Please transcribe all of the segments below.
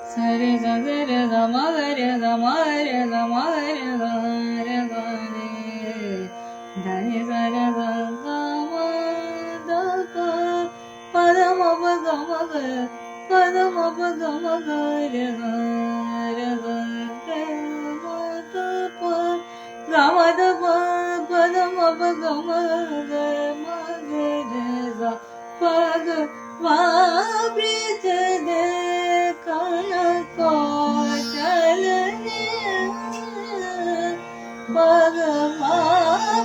Sare ga ga re ga ma ga re ga ma re ga ma re ga re ga re da re ga re ga ga ma da pa pa da ma pa ga ma ga pa da ma pa ga ma ga re ga ma da pa ga ma da pa pa da ma pa ga ma ga re ga pa ga ma प्रीत दे कन को चलने भगवा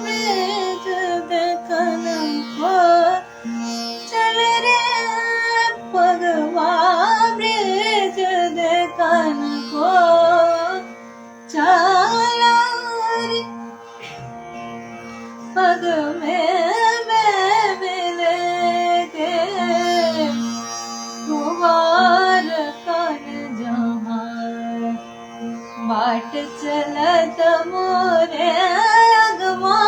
प्रीत दे कन को चल रे भगवा प्रीत दे कन को चला रे पग में बाट चलत मोरे अगवा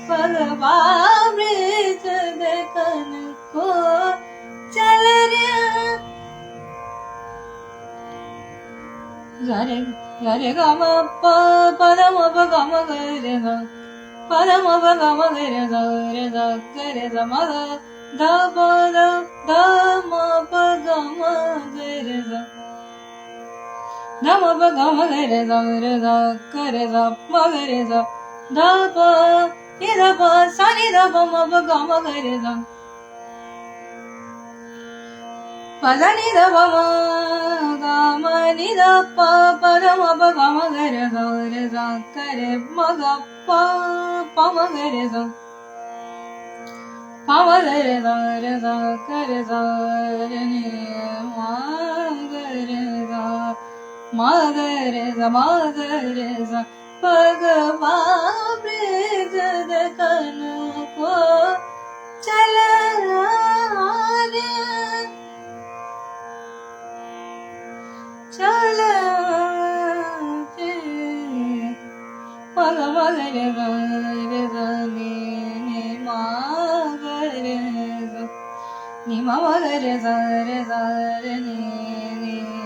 भगवा मृत देखन को चल रे रे ग म प प द म प ग म ग रे ग प द म प ग म ग रे ग रे ग ग रे ग म ग ध प द म प ग म ग रे ग ध म प ग म ग रे ग रे ग ग रे ग म ग रे ग ध प नि ध प सा नि ध प म प ग म ग रे ग प ध नि ध प म ग म नि ध प प ध म प ग म ग रे ग रे ग ग रे म ग प प म ग रे ग प म ग रे ग रे ग ग रे ग रे नि म ग रे ग म ग रे ग म ग रे ग भगवा प्रीत देखन को चल रे चल रे मग मग रे ग रे ग नि म ग रे ग नि म ग रे ग रे ग रे नि